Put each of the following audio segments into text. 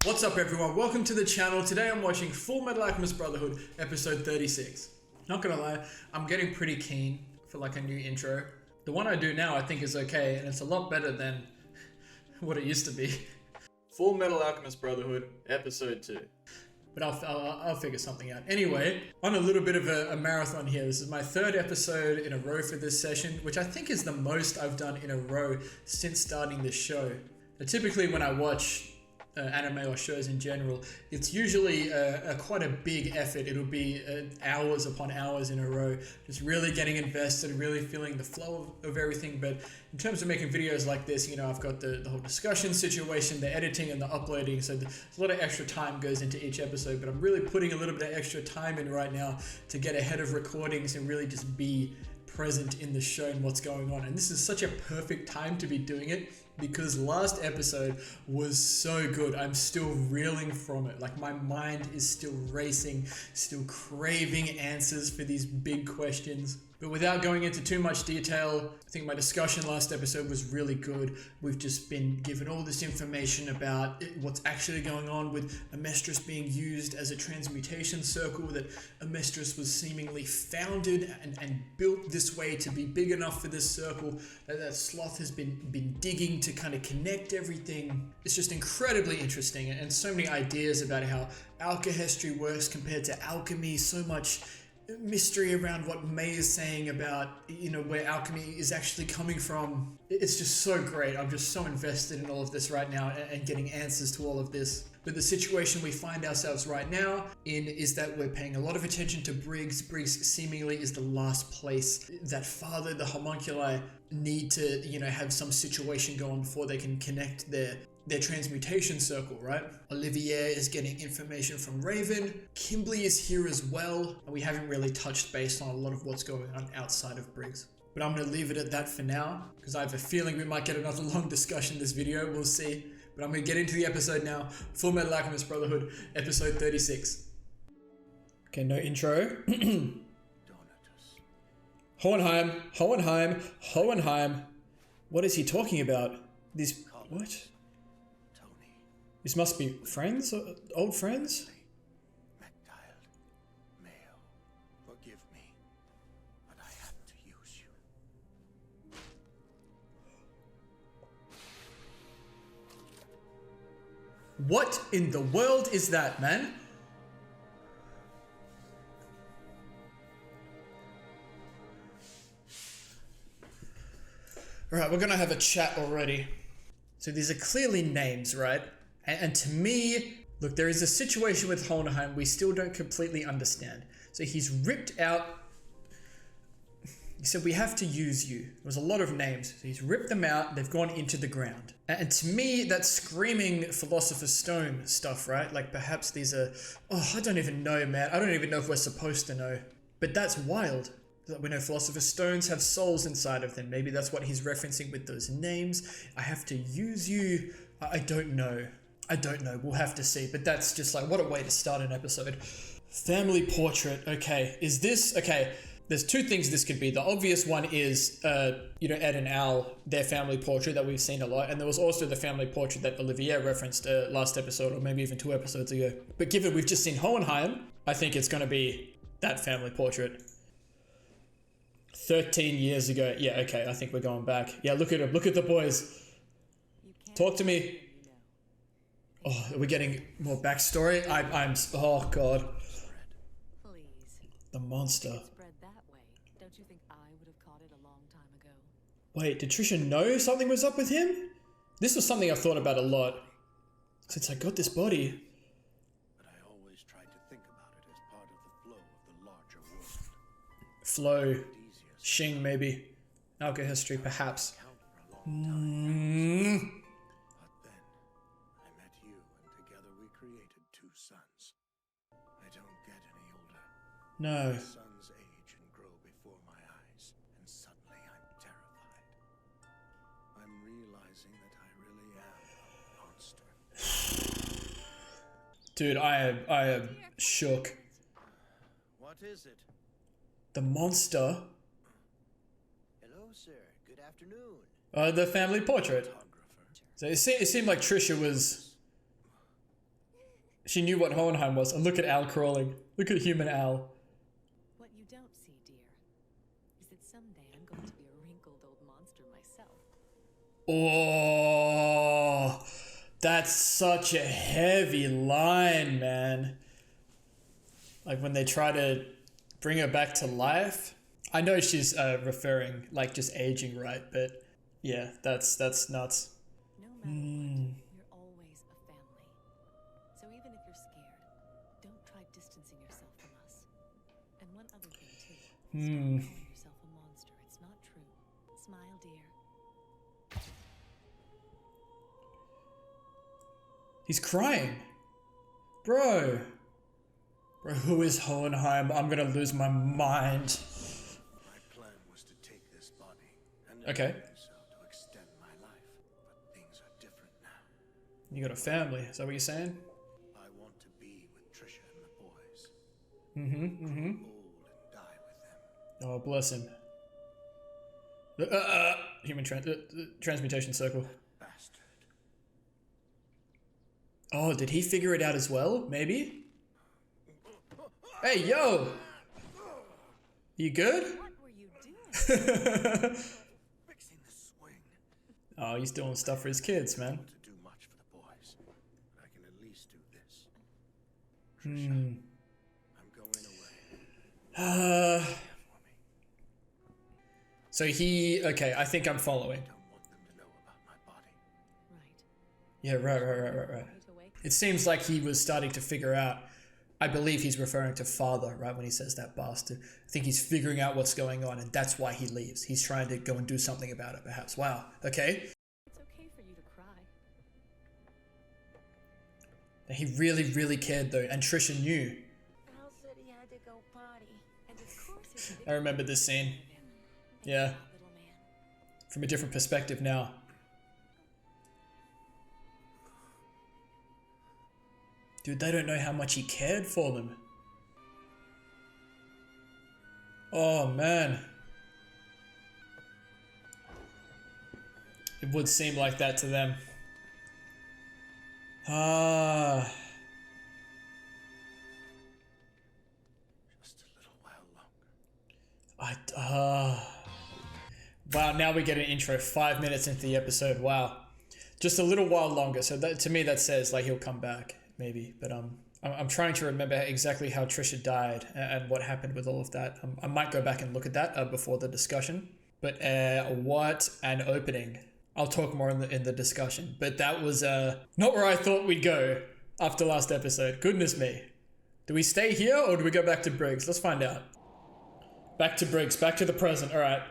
What's up everyone, welcome to the channel. Today I'm watching Fullmetal Alchemist Brotherhood, episode 36. Not gonna lie, I'm getting pretty keen for like a new intro. The one I do now I think is okay, and it's a lot better than what it used to be. Fullmetal Alchemist Brotherhood, episode 2. But I'll figure something out. Anyway, on a little bit of a marathon here. This is my third episode in a row for this session, which I think is the most I've done in a row since starting this show. Now, typically when I watch anime or shows in general, it's usually quite a big effort. It'll be hours upon hours in a row, just really getting invested, really feeling the flow of everything. But in terms of making videos like this, you know, I've got the whole discussion situation, the editing and the uploading, so there's a lot of extra time goes into each episode, but I'm really putting a little bit of extra time in right now to get ahead of recordings and really just be present in the show and what's going on. And this is such a perfect time to be doing it because last episode was so good. I'm still reeling from it. Like my mind is still racing, still craving answers for these big questions. But without going into too much detail, I think my discussion last episode was really good. We've just been given all this information about what's actually going on with Amestris being used as a transmutation circle, that Amestris was seemingly founded and built this way to be big enough for this circle, that Sloth has been digging to kind of connect everything. It's just incredibly interesting, and so many ideas about how alchemy works compared to alchemy, so much mystery around what May is saying about, you know, where alchemy is actually coming from. It's just so great. I'm just so invested in all of this right now and getting answers to all of this. But the situation we find ourselves right now in is that we're paying a lot of attention to Briggs. Briggs seemingly is the last place that Father, the homunculi, need to, you know, have some situation going before they can connect their transmutation circle, right? Olivier is getting information from Raven. Kimberly is here as well. And we haven't really touched base on a lot of what's going on outside of Briggs. But I'm going to leave it at that for now, because I have a feeling we might get another long discussion this video. We'll see. But I'm going to get into the episode now. Fullmetal Alchemist Brotherhood, episode 36. Okay, no intro. Hohenheim. What is he talking about? These... what? This must be friends? Old friends? Forgive me, but I had to use you. What in the world is that, man? Alright, we're gonna have a chat already. So these are clearly names, right? And to me, look, there is a situation with Hohenheim we still don't completely understand. So he's ripped out... He said, we have to use you. There was a lot of names. So he's ripped them out. They've gone into the ground. And to me, that's screaming Philosopher's Stone stuff, right? Like perhaps these are... oh, I don't even know, man. I don't even know if we're supposed to know. But that's wild. We know Philosopher's Stones have souls inside of them. Maybe that's what he's referencing with those names. I have to use you. I don't know. We'll have to see. But that's just like, what a way to start an episode. Family portrait. Okay. Is this... okay. There's two things this could be. The obvious one is, you know, Ed and Al, their family portrait that we've seen a lot. And there was also the family portrait that Olivier referenced last episode, or maybe even 2 episodes ago. But given we've just seen Hohenheim, I think it's going to be that family portrait. 13 years ago. Yeah, okay. I think we're going back. Yeah, look at him. Look at the boys. Talk to me. Oh, are we getting more backstory? I'm... oh, God. Please. The monster. Spread that way. Don't you think I would have caught it a long time ago? Wait, did Trisha know something was up with him? This was something I've thought about a lot since I got this body. But I always tried to think about it as part of the flow of the larger world. Flow. Shing, maybe. Alchemy, perhaps. But then I met you, and together we created 2 sons. I don't get any older. No. My sons age and grow before my eyes, and suddenly I'm terrified. I'm realizing that I really am a monster. Dude, I am shook. What is it? The monster? Hello, sir. Good afternoon. The family portrait. So it seemed like Trisha was She knew what Hohenheim was. And look at Al crawling. Look at human Al. What you don't see, dear, is that someday I'm going to be a wrinkled old monster myself. Oh, that's such a heavy line, man. Like when they try to bring her back to life. I know she's referring like just aging, right? But yeah, that's nuts. No matter what, we're always a family. So even if you're scared, don't try distancing yourself from us. And one other thing too. Stop calling yourself a monster. It's not true. Smile, dear. He's crying. Bro, who is Hohenheim? I'm gonna lose my mind. My plan was to take this body and Okay. so to extend my life, but things are different now. You got a family, is that what you're saying? I want to be with Trisha and the boys. Mm-hmm. Old and die with them. Oh, bless him. Human transmutation circle. Bastard. Oh, did he figure it out as well? Maybe? Hey, yo! You good? What were you doing? Fixing the swing. Oh, he's doing stuff for his kids, man. To do much for the boys, but I can at least do this. Trisha, I'm going away. So okay, I think I'm following. I don't want them to know about my body. Right. Yeah, right. Right away. It seems like he was starting to figure out, I believe he's referring to father, right, when he says that bastard. I think he's figuring out what's going on, and that's why he leaves. He's trying to go and do something about it, perhaps. Wow, okay. It's okay for you to cry. He really, really cared, though, and Trisha knew. Al said he had to go potty. And of course it's I remember this scene. Yeah, little man. from a different perspective now. Dude, they don't know how much he cared for them. Oh, man. It would seem like that to them. Ah. Just a little while longer. Wow, now we get an intro 5 minutes into the episode. Wow. Just a little while longer. So that, to me, that says like he'll come back. Maybe, but I'm trying to remember exactly how Trisha died and what happened with all of that. I might go back and look at that before the discussion. But what an opening! I'll talk more in the discussion. But that was not where I thought we'd go after last episode. Goodness me, do we stay here or do we go back to Briggs? Let's find out. Back to Briggs, back to the present. All right,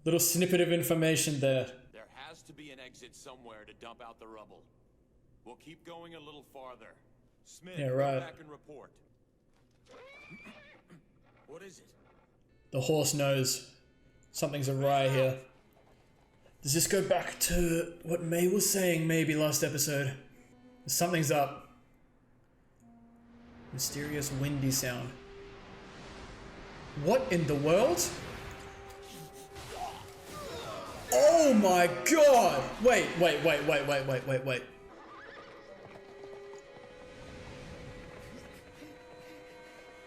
little snippet of information there. There has to be an exit somewhere to dump out the rubble. We'll keep going a little farther. Smith, Yeah, right. come back and report. What is it? The horse knows something's awry here. Does this go back to what May was saying maybe last episode? Something's up. Mysterious windy sound. What in the world? Oh my god! Wait.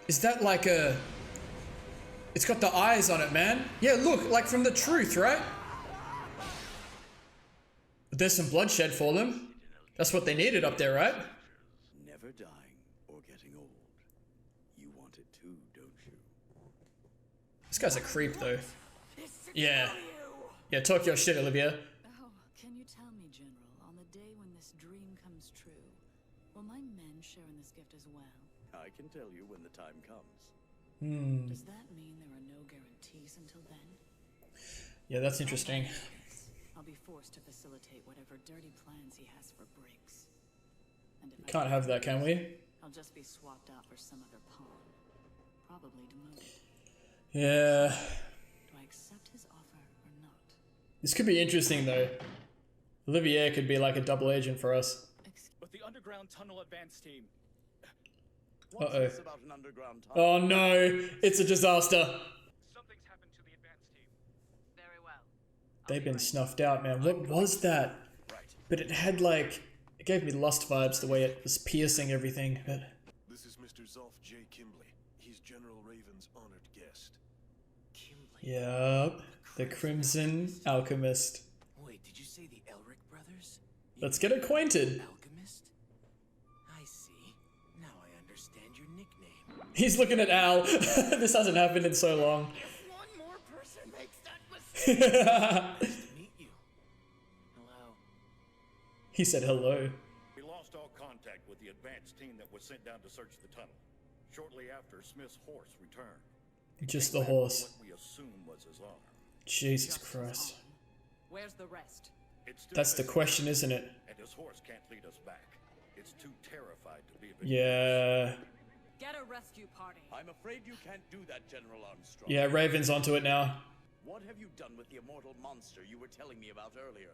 Is that like a... It's got the eyes on it, man. Yeah, look, like from the truth, right? But there's some bloodshed for them. That's what they needed up there, right? Never dying or getting old. You want it too, don't you? This guy's a creep, though. Yeah. Yeah, talk your shit, Olivia. Oh, can you tell me, General, on the day when this dream comes true, will my men share in this gift as well? I can tell you when the time comes. Does that mean there are no guarantees until then? Yeah, that's interesting. I'll be forced to facilitate whatever dirty plans he has for Briggs. And if I Can't have that, can we? I'll just be swapped out for some other pawn. Probably demoted. Yeah. Do I accept his offer or not? This could be interesting, though. Olivier could be like a double agent for us. With the underground tunnel advance team. What's Uh-oh. this about an underground tunnel? Oh no, it's a disaster. Something's happened to the advance team. Very well. They've been snuffed out, man. What was that? Right. But it had like... It gave me Lost vibes, the way it was piercing everything. But This is Mr. Zolf J. Kimbley. He's General Raven's honored guest. Kimbley. yep, the Crimson Alchemist. Wait, did you say the Elric brothers? Let's get acquainted. Alchemist? I see. Now I understand your nickname. He's looking at Al. This hasn't happened in so long. If one more person makes that mistake. Nice to meet you. Hello. He said hello. We lost all contact with the advance team that was sent down to search the tunnel. Shortly after, Smith's horse returned. Just the horse. What we assume was his arm. Jesus Christ. Where's the rest? It's still That's the missing, question, isn't it? and his horse can't lead us back. It's too terrified to be Yeah. Get a rescue party. I'm afraid you can't do that, General Armstrong. Yeah, Raven's onto it now. What have you done with the immortal monster you were telling me about earlier?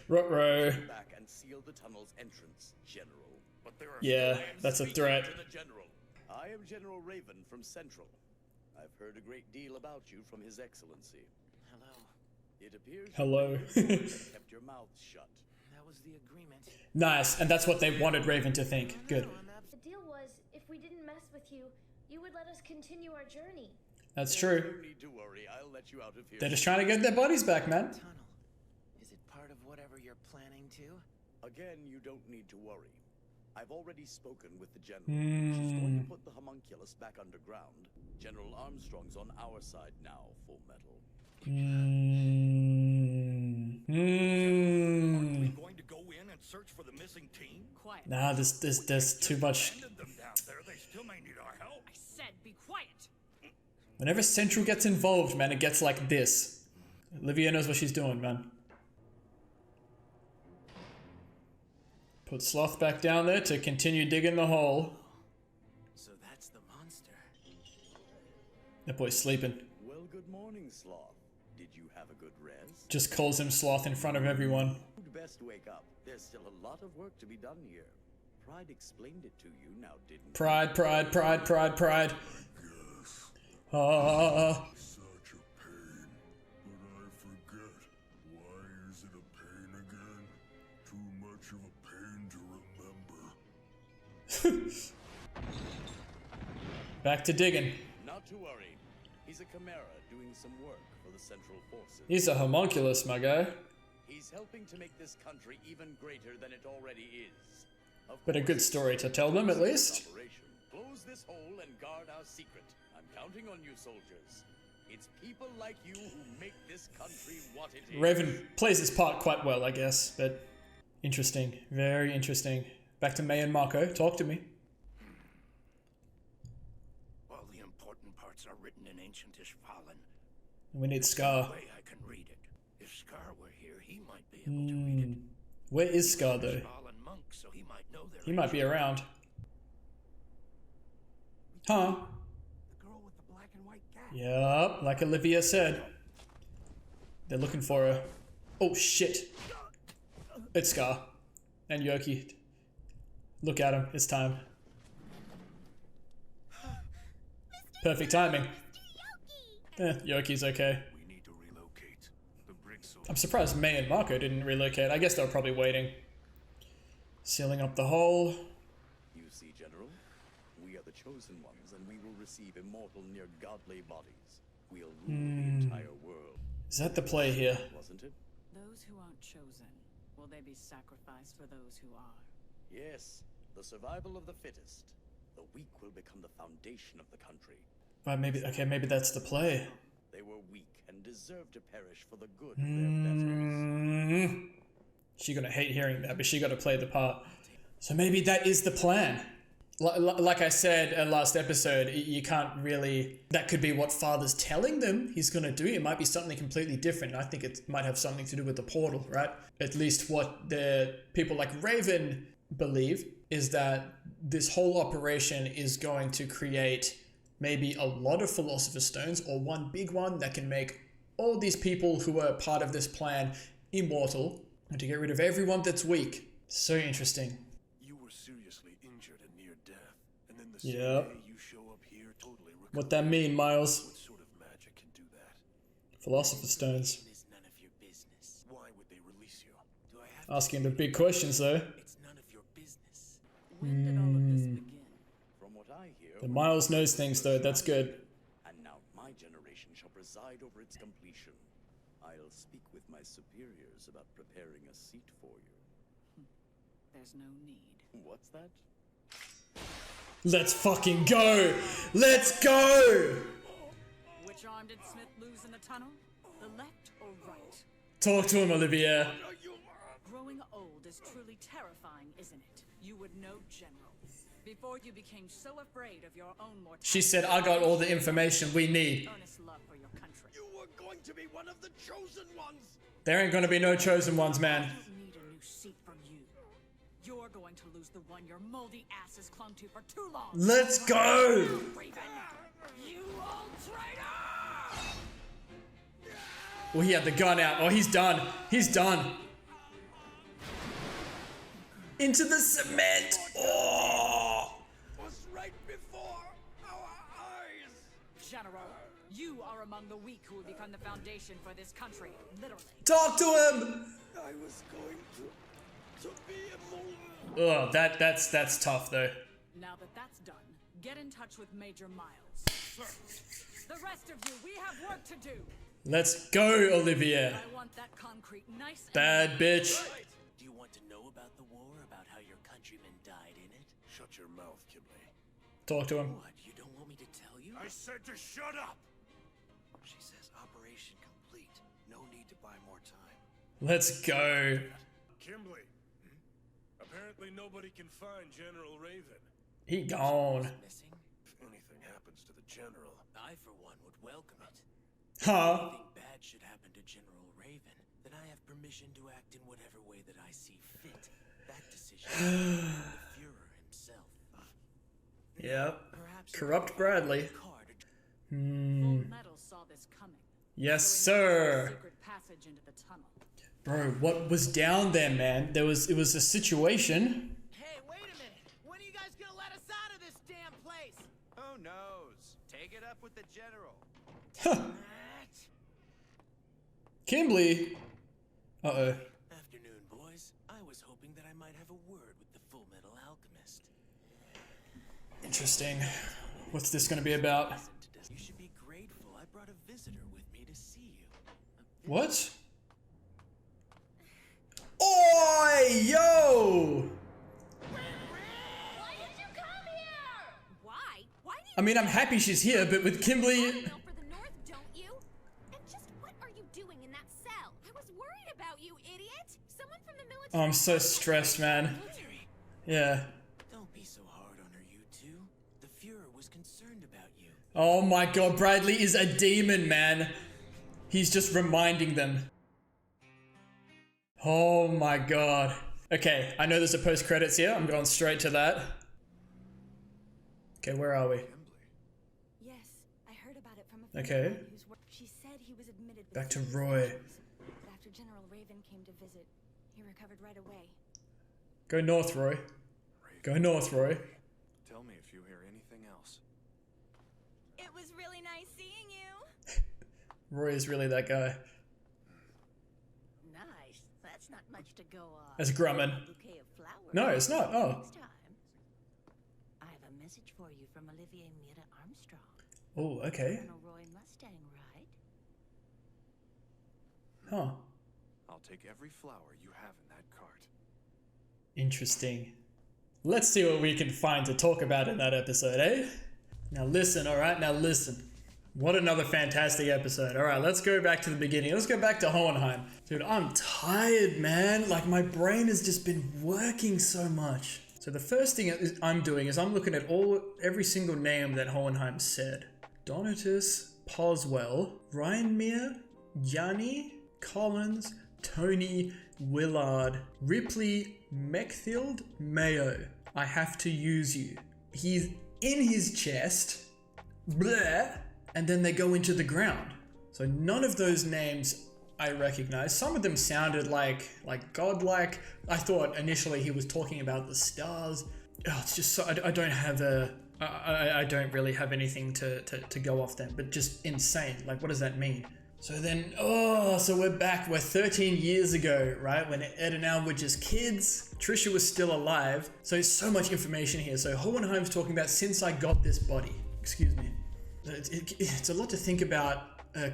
Ruh-roh. Back and seal the tunnel's entrance, General. But there are Yeah, that's a threat. To the General. I am General Raven from Central. I've heard a great deal about you from His Excellency. Hello. It appears Hello. you kept your mouth shut. That was the agreement. Nice, and that's what they wanted Raven to think. Good. The deal was, if we didn't mess with you, you would let us continue our journey. That's No true. need to worry. I'll let you out of here. They're just trying to get their bodies back, man. Tunnel. Is it part of whatever you're planning to? Again, you don't need to worry. I've already spoken with the General. She's going to put the homunculus back underground. General Armstrong's on our side now, Fullmetal. we going to go in and search for the missing team? Quiet. Nah, there's too much. Abandoned them down there. They still may need our help. I said be quiet. Whenever Central gets involved, man, it gets like this. Olivia knows what she's doing, man. Put Sloth back down there to continue digging the hole. So that's the monster. That boy's sleeping. Well, good morning, Sloth. Did you have a good rest? Just calls him Sloth in front of everyone. You'd best wake up. There's still a lot of work to be done here. Pride explained it to you, now didn't he? Pride, pride, pride, pride, pride. Ah. Such a pain. But I forget. Why is it a pain again? Too much of a pain to remember. Back to digging. Not to worry. He's a chimera doing some work for the Central Forces. He's a homunculus, my guy. He's helping to make this country even greater than it already is. Of But a good course, story to tell them, at least. operation. Close this hole and guard our secret. I'm counting on you, soldiers. It's people like you who make this country what it is. Raven plays his part quite well, I guess, but interesting. Very interesting. Back to May and Marco. Talk to me. All the important parts are written in ancientish Fallen. We need Scar. Way I can read it. If Scar were here, he might be able to read it. Where is Scar, though? Fallen monk, so he might know their He might be around. Huh. The girl with the black and white cat. Yup, like Olivia said. They're looking for her. Oh, shit. It's Scar. And Yoki. Look at him. It's time. Perfect timing. Yoki's okay. We need to relocate. The bricks will I'm surprised May and Marco didn't relocate. I guess they were probably waiting. Sealing up the hole. You see, General, we are the chosen ones, and we will receive immortal, near godly bodies. We'll rule the entire world. Is that the play here? Wasn't it? Those who aren't chosen, will they be sacrificed for those who are? Yes, the survival of the fittest. The weak will become the foundation of the country. But maybe, okay, maybe that's the play. They were weak and deserved to perish for the good of their betters. She gonna hate hearing that, but she gotta play the part. So maybe that is the plan. Like I said last episode, you can't really... That could be what Father's telling them he's gonna do. It might be something completely different. I think it might have something to do with the portal, right? At least what the people like Raven believe is that this whole operation is going to create maybe a lot of Philosopher's Stones, or one big one that can make all these people who are part of this plan immortal, and to get rid of everyone that's weak. So interesting. You were seriously injured and near death, and then the same Yep. day you show up here totally recovered. What that mean, Miles? What sort of magic can do that? Philosopher's Stones. It's none of your business. Why would they release you? Do I have to Asking the big questions, though. It's none of your When did all of this begin? From what I hear, The Miles knows things though, that's good. and now my generation shall preside over its completion. I'll speak with my superiors about preparing a seat for you. There's no need. What's that? Let's fucking go! Let's go! Which arm did Smith lose in the tunnel? The left or right? Talk to him, Olivia. Growing old is truly terrifying, isn't it? You would know, General. Before you became so afraid of your own mortality. She said, I got all the information we need. Earnest love for your country. You were going to be one of the chosen ones. There ain't gonna be no chosen ones, man. I don't need a new seat for you. You're going to lose the one your moldy ass has clung to for too long. Let's go! Raven, you old traitor! Well, he had the gun out. Oh, he's done. He's done. Into the cement. Oh! Was right before our eyes. General, you are among the weak who will become the foundation for this country, literally. Talk to him. I was going to be immortal. Oh, that's tough though. Now that that's done, get in touch with Major Miles. The rest of you, we have work to do. Let's go, Olivia. I want that concrete nice and Bad bitch. Do you want to know about the war? About how your countrymen died in it? Shut your mouth, Kimberly. Talk to him. What, you don't want me to tell you? I said to shut up! She says operation complete. No need to buy more time. Let's go. Kimberly. Apparently nobody can find General Raven. He gone. Missing? If anything happens to the General, I, for one, would welcome it. Huh? If anything bad should happen to General Raven, then I have permission to act in whatever way that I see fit. That decision is the Fuhrer himself. Yep. Perhaps Corrupt Bradley. Fullmetal saw this coming. Yes, So he knows the sir. secret passage into the tunnel. Bro, what was down there, man? It was a situation. Hey, wait a minute! When are you guys gonna let us out of this damn place? Who knows? Take it up with the General. Huh. Kimberly. Uh-oh. Afternoon, boys. I was hoping that I might have a word with the Fullmetal Alchemist. Interesting. What's this gonna be about? You should be grateful I brought a visitor with me to see you. What? Oi, yo! Why did you come here? Why? Why do you I mean, I'm happy she's here, but with Kimberly... know for the North, don't you? And just what are you doing in that cell? I was worried about you, idiot. Someone from the military. Oh, I'm so stressed, man. Yeah. Don't be so hard on her, you two. The Fuhrer was concerned about you. Oh my god, Bradley is a demon, man. He's just reminding them. Oh my god. Okay, I know there's a post-credits here. I'm going straight to that. Okay, where are we? Yes, I heard about it from a Okay. friend whose work. She said he was admitted with Back to serious Roy. injuries, but after General Raven came to visit, he recovered right away. Go north, Roy. Go north, Roy. tell me if you hear anything else. It was really nice seeing you. Roy is really that guy. Nice. That's not much to go on. That's Grumman. Bouquet of flowers. No, it's not. Oh. Next time. I have a message for you from Olivier Mira Armstrong. Oh, okay. Colonel Roy Mustang, right? Huh. I'll take every flower you have in that cart. Interesting. Let's see what we can find to talk about in that episode, eh? Now listen, alright? Now listen. What another fantastic episode. Alright, let's go back to the beginning. Let's go back to Hohenheim. Dude, I'm tired, man. Like, my brain has just been working so much. So the first thing I'm doing is I'm looking at every single name that Hohenheim said. Donatus, Poswell, Reinmere, Yanni, Collins, Tony, Willard, Ripley, Mechthild, Mayo. I have to use you. He's in his chest. Bleh. And then they go into the ground. So none of those names I recognize. Some of them sounded like godlike. I thought initially he was talking about the stars. Oh, it's just so, I don't have I don't really have anything to go off them, but just insane. Like, what does that mean? So then, so we're back. We're 13 years ago, right? When Ed and Al were just kids. Trisha was still alive. So much information here. So Hohenheim's talking about since I got this body. Excuse me. It's a lot to think about,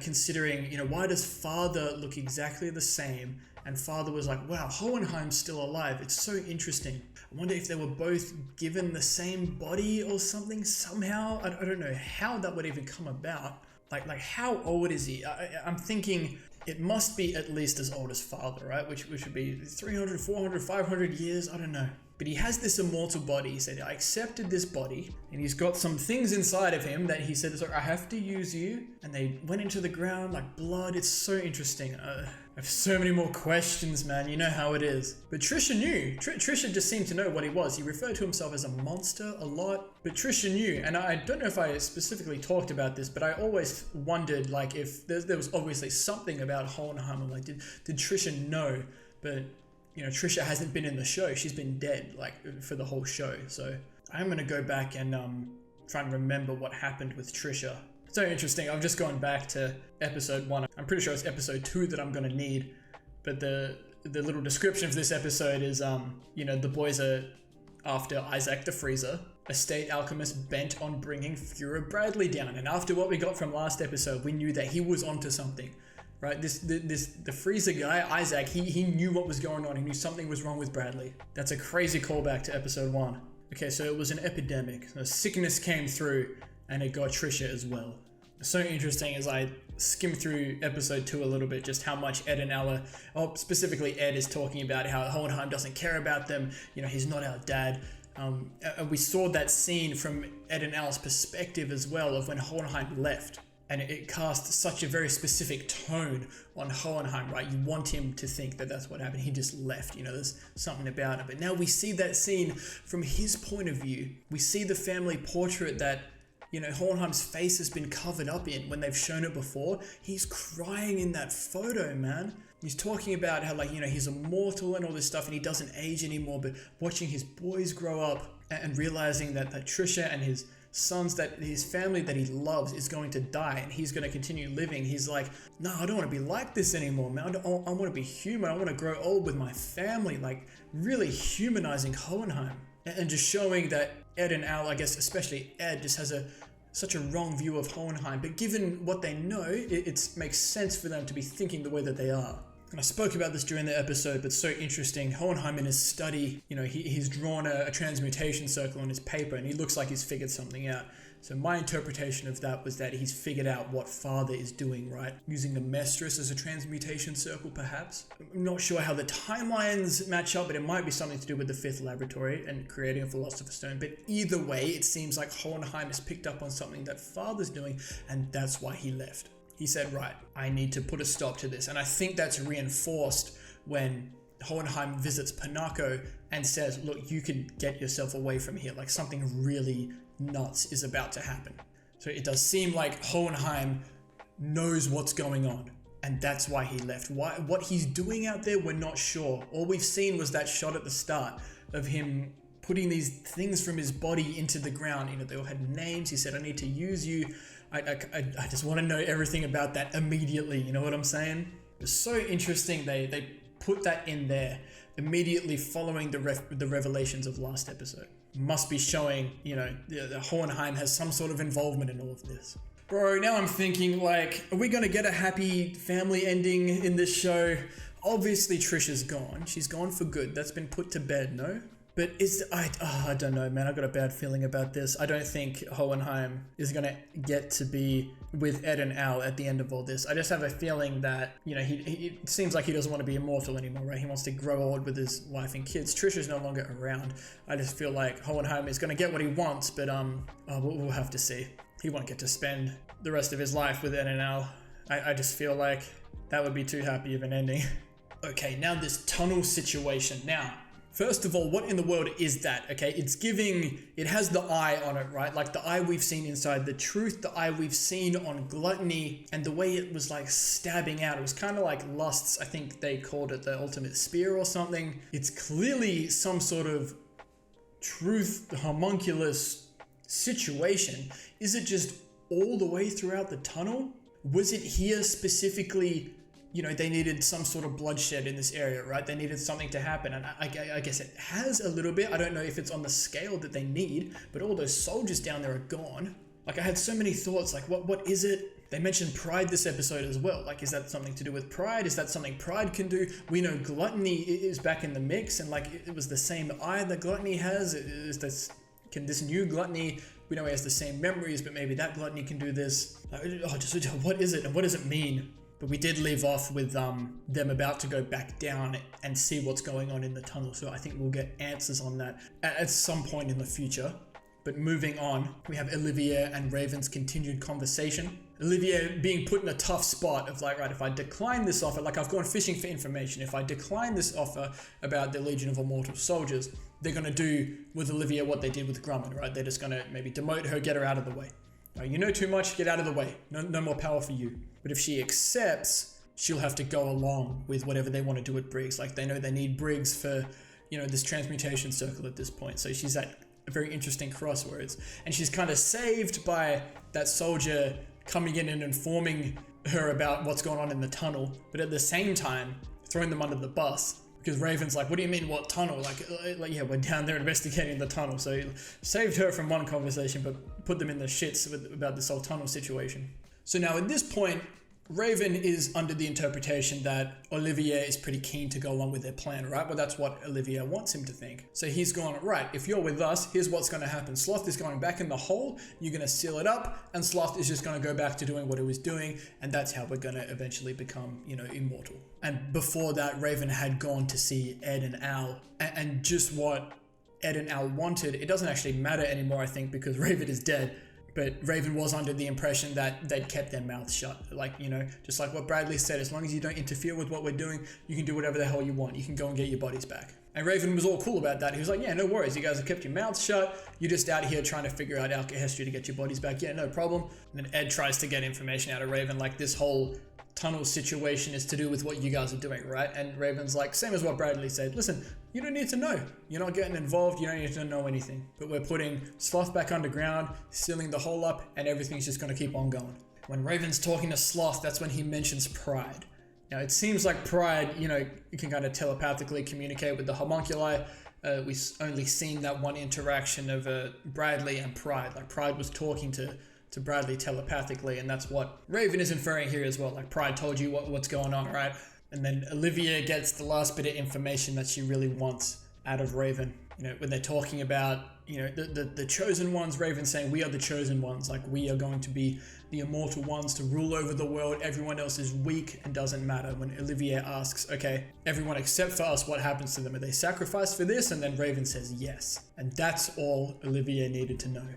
considering, why does father look exactly the same? And father was like, wow, Hohenheim's still alive. It's so interesting. I wonder if they were both given the same body or something somehow. I don't know how that would even come about. Like how old is he? I'm thinking it must be at least as old as father, right? Which would be 300, 400, 500 years. I don't know. But he has this immortal body. He said, I accepted this body, and he's got some things inside of him that he said, I have to use you. And they went into the ground like blood. It's so interesting. I have so many more questions, man. You know how it is. But Trisha knew. Trisha just seemed to know what he was. He referred to himself as a monster a lot. But Trisha knew. And I don't know if I specifically talked about this, but I always wondered, like, if there was obviously something about Hohenheim. I'm like, did Trisha know? But Trisha hasn't been in the show. She's been dead, like, for the whole show. So I'm going to go back and try and remember what happened with Trisha. So interesting. I've just gone back to episode 1. I'm pretty sure it's episode 2 that I'm going to need. But the little description of this episode is, the boys are after Isaac the Freezer, a state alchemist bent on bringing Führer Bradley down. And after what we got from last episode, we knew that he was onto something. Right, the Freezer guy, Isaac, he knew what was going on. He knew something was wrong with Bradley. That's a crazy callback to episode 1. Okay, so it was an epidemic. A sickness came through, and it got Trisha as well. So interesting as I skim through episode 2 a little bit, just how much Ed and Al specifically Ed is talking about how Hohenheim doesn't care about them. He's not our dad. We saw that scene from Ed and Al's perspective as well of when Hohenheim left. And it cast such a very specific tone on Hohenheim, right? You want him to think that that's what happened. He just left, there's something about it. But now we see that scene from his point of view. We see the family portrait that, Hohenheim's face has been covered up in when they've shown it before. He's crying in that photo, man. He's talking about how, he's immortal and all this stuff and he doesn't age anymore. But watching his boys grow up and realizing that Trisha and his sons, that his family that he loves is going to die and he's going to continue living. He's like, no, I don't want to be like this anymore, man. I want to be human. I want to grow old with my family. Like, really humanizing Hohenheim and just showing that Ed and Al, I guess especially Ed, just has such a wrong view of Hohenheim. But given what they know, it makes sense for them to be thinking the way that they are. And I spoke about this during the episode, but so interesting. Hohenheim in his study, he's drawn a transmutation circle on his paper and he looks like he's figured something out. So my interpretation of that was that he's figured out what father is doing, right? Using the Mestress as a transmutation circle, perhaps. I'm not sure how the timelines match up, but it might be something to do with the 5th laboratory and creating a Philosopher's Stone. But either way, it seems like Hohenheim has picked up on something that father's doing, and that's why he left. He said, right, I need to put a stop to this. And I think that's reinforced when Hohenheim visits Panako and says, look, you can get yourself away from here. Like, something really nuts is about to happen. So it does seem like Hohenheim knows what's going on. And that's why he left. What he's doing out there, we're not sure. All we've seen was that shot at the start of him putting these things from his body into the ground. They all had names. He said, I need to use you. I just want to know everything about that immediately. You know what I'm saying? It's so interesting they put that in there immediately following the revelations of last episode. Must be showing, the Hohenheim has some sort of involvement in all of this. Bro, now I'm thinking, like, are we going to get a happy family ending in this show? Obviously Trisha's gone. She's gone for good. That's been put to bed, no? But I don't know, man. I've got a bad feeling about this. I don't think Hohenheim is going to get to be with Ed and Al at the end of all this. I just have a feeling that, he it seems like he doesn't want to be immortal anymore, right? He wants to grow old with his wife and kids. Trisha's no longer around. I just feel like Hohenheim is going to get what he wants, but we'll have to see. He won't get to spend the rest of his life with Ed and Al. I just feel like that would be too happy of an ending. Okay, now this tunnel situation. Now, first of all, what in the world is that? Okay, it has the eye on it, right? Like the eye we've seen inside the truth, the eye we've seen on gluttony, and the way it was like stabbing out. It was kind of like lusts. I think they called it the ultimate spear or something. It's clearly some sort of truth homunculus situation. Is it just all the way throughout the tunnel? Was it here specifically, you know, they needed some sort of bloodshed in this area, right? They needed something to happen, and I guess it has a little bit. I don't know if it's on the scale that they need, but all those soldiers down there are gone. Like, I had so many thoughts, like, what is it? They mentioned pride this episode as well. Like, is that something to do with pride? Is that something pride can do? We know gluttony is back in the mix, and like, it was the same eye that gluttony has. Can this new gluttony, we know he has the same memories, but maybe that gluttony can do this. What is it, and what does it mean? But we did leave off with them about to go back down and see what's going on in the tunnel. So I think we'll get answers on that at some point in the future. But moving on, we have Olivier and Raven's continued conversation. Olivier being put in a tough spot of like, right, if I decline this offer, like I've gone fishing for information. If I decline this offer about the Legion of Immortal Soldiers, they're going to do with Olivier what they did with Grumman, right? They're just going to maybe demote her, get her out of the way. Right, you know too much, get out of the way. No more power for you. But if she accepts, she'll have to go along with whatever they want to do with Briggs. Like, they know they need Briggs for, you know, this transmutation circle at this point. So she's at a very interesting crossroads. And she's kind of saved by that soldier coming in and informing her about what's going on in the tunnel. But at the same time, throwing them under the bus. Because Raven's like, what do you mean, what tunnel? Like, yeah, we're down there investigating the tunnel. So he saved her from one conversation, but put them in the shits about this whole tunnel situation. So now at this point, Raven is under the interpretation that Olivier is pretty keen to go along with their plan, right? Well, that's what Olivier wants him to think. So he's gone, right, if you're with us, here's what's going to happen. Sloth is going back in the hole, you're going to seal it up, and Sloth is just going to go back to doing what it was doing, and that's how we're going to eventually become, you know, immortal. And before that, Raven had gone to see Ed and Al, and just what Ed and Al wanted, it doesn't actually matter anymore, I think, because Raven is dead. But Raven was under the impression that they'd kept their mouths shut. Like, you know, just like what Bradley said, as long as you don't interfere with what we're doing, you can do whatever the hell you want. You can go and get your bodies back. And Raven was all cool about that. He was like, yeah, no worries. You guys have kept your mouths shut. You're just out here trying to figure out alchemy to get your bodies back. Yeah, no problem. And then Ed tries to get information out of Raven, like this whole tunnel situation is to do with what you guys are doing, right? And Raven's like, same as what Bradley said. Listen, you don't need to know. You're not getting involved. You don't need to know anything. But we're putting Sloth back underground, sealing the hole up, and everything's just going to keep on going. When Raven's talking to Sloth, that's when he mentions pride. Now, it seems like pride, you know, you can kind of telepathically communicate with the homunculi. We've only seen that one interaction of Bradley and Pride. Like, Pride was talking to Bradley telepathically, and that's what Raven is inferring here as well. Like, Pride told you what's going on, right? And then Olivia gets the last bit of information that she really wants out of Raven. You know, when they're talking about, you know, the chosen ones, Raven saying, we are the chosen ones. Like, we are going to be the immortal ones to rule over the world. Everyone else is weak and doesn't matter. When Olivia asks, okay, everyone except for us, what happens to them? Are they sacrificed for this? And then Raven says yes. And that's all Olivia needed to know.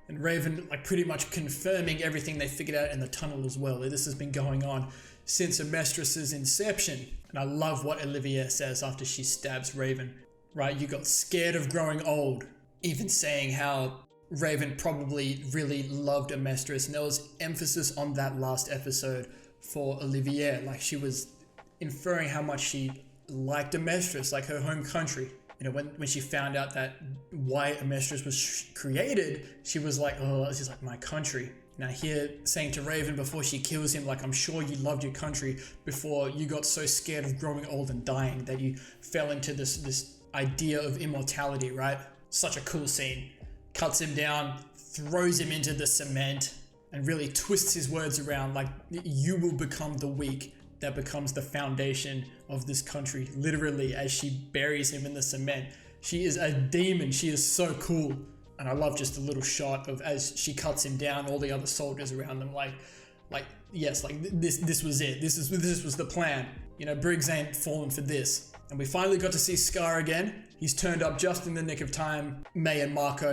And Raven, like, pretty much confirming everything they figured out in the tunnel as well. This has been going on since Amestress's inception. And I love what Olivia says after she stabs Raven. Right, you got scared of growing old. Even saying how Raven probably really loved Amestress. And there was emphasis on that last episode for Olivier. Like, she was inferring how much she liked Amestress, like her home country. You know, when she found out that why Amestress was created, she was like, oh, this is like my country. Now here, saying to Raven before she kills him, like, I'm sure you loved your country before you got so scared of growing old and dying that you fell into this idea of immortality, right? Such a cool scene. Cuts him down, throws him into the cement, and really twists his words around like, you will become the weak that becomes the foundation of this country. Literally, as she buries him in the cement. She is a demon. She is so cool. And I love just the little shot of as she cuts him down, all the other soldiers around them, like yes, like this was it. This was the plan. You know, Briggs ain't fallen for this. And we finally got to see Scar again. He's turned up just in the nick of time. May and Marco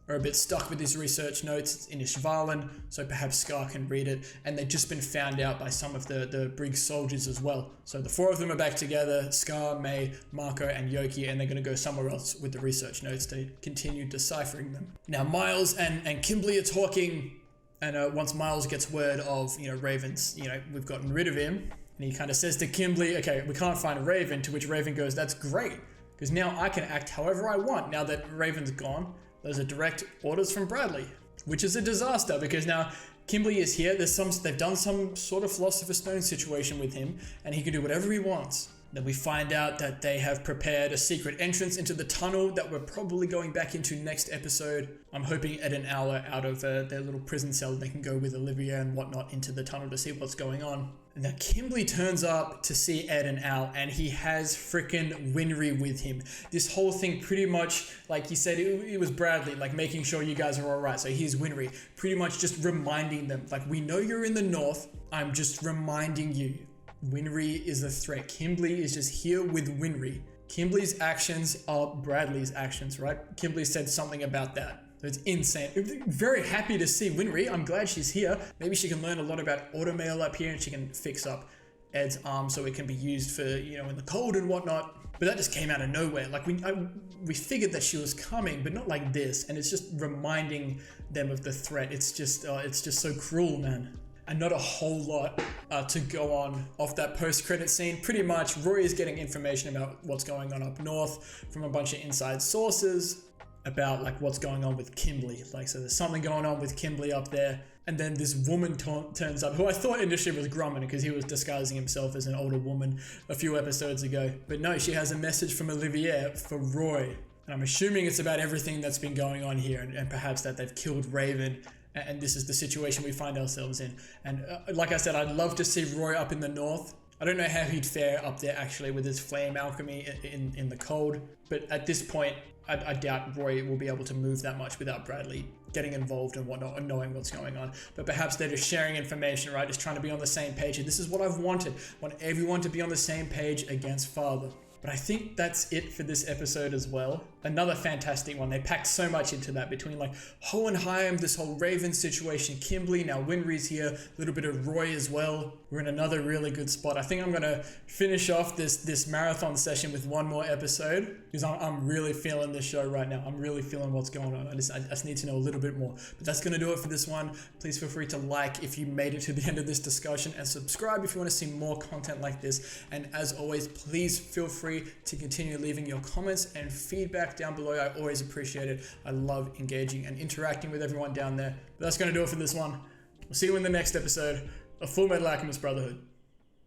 are a bit stuck with his research notes. It's in Ishvalan, so perhaps Scar can read it. And they've just been found out by some of the Briggs soldiers as well. So the four of them are back together, Scar, May, Marco, and Yoki, and they're going to go somewhere else with the research notes to continue deciphering them. Now Miles and Kimberly are talking, and once Miles gets word of, you know, Raven's, you know, we've gotten rid of him, and he kind of says to Kimberly, okay, we can't find Raven, to which Raven goes, that's great, because now I can act however I want. Now that Raven's gone, those are direct orders from Bradley, which is a disaster, because now Kimberly is here. They've done some sort of Philosopher's Stone situation with him, and he can do whatever he wants. Then we find out that they have prepared a secret entrance into the tunnel that we're probably going back into next episode. I'm hoping Ed and Al are out of their little prison cell. They can go with Olivia and whatnot into the tunnel to see what's going on. And now Kimberly turns up to see Ed and Al, and he has freaking Winry with him. This whole thing pretty much, like you said, it was Bradley, like making sure you guys are all right. So here's Winry, pretty much just reminding them, like, we know you're in the north. I'm just reminding you. Winry is a threat. Kimberly is just here with Winry. Kimberly's actions are Bradley's actions, right? Kimberly said something about that. It's insane. Very happy to see Winry. I'm glad she's here. Maybe she can learn a lot about automail up here, and she can fix up Ed's arm so it can be used for, you know, in the cold and whatnot. But that just came out of nowhere. Like we figured that she was coming, but not like this. And it's just reminding them of the threat. It's just so cruel, man. And not a whole lot to go on off that post-credit scene. Pretty much, Roy is getting information about what's going on up north from a bunch of inside sources about like what's going on with Kimberly. Like, so there's something going on with Kimberly up there. And then this woman turns up, who I thought initially was Grumman because he was disguising himself as an older woman a few episodes ago. But no, she has a message from Olivier for Roy. And I'm assuming it's about everything that's been going on here, and perhaps that they've killed Raven. And this is the situation we find ourselves in. And like I said, I'd love to see Roy up in the north. I don't know how he'd fare up there actually with his flame alchemy in the cold. But at this point, I doubt Roy will be able to move that much without Bradley getting involved and whatnot and knowing what's going on. But perhaps they're just sharing information, right? Just trying to be on the same page. And this is what I've wanted. I want everyone to be on the same page against Father. But I think that's it for this episode as well. Another fantastic one. They packed so much into that between like Hohenheim, this whole Raven situation, Kimberly, now Winry's here, a little bit of Roy as well. We're in another really good spot. I think I'm going to finish off this marathon session with one more episode because I'm really feeling this show right now. I'm really feeling what's going on. I just need to know a little bit more. But that's going to do it for this one. Please feel free to like if you made it to the end of this discussion, and subscribe if you want to see more content like this. And as always, please feel free to continue leaving your comments and feedback down below. I always appreciate it. I love engaging and interacting with everyone down there. But that's going to do it for this one. We'll see you in the next episode of Fullmetal Alchemist Brotherhood.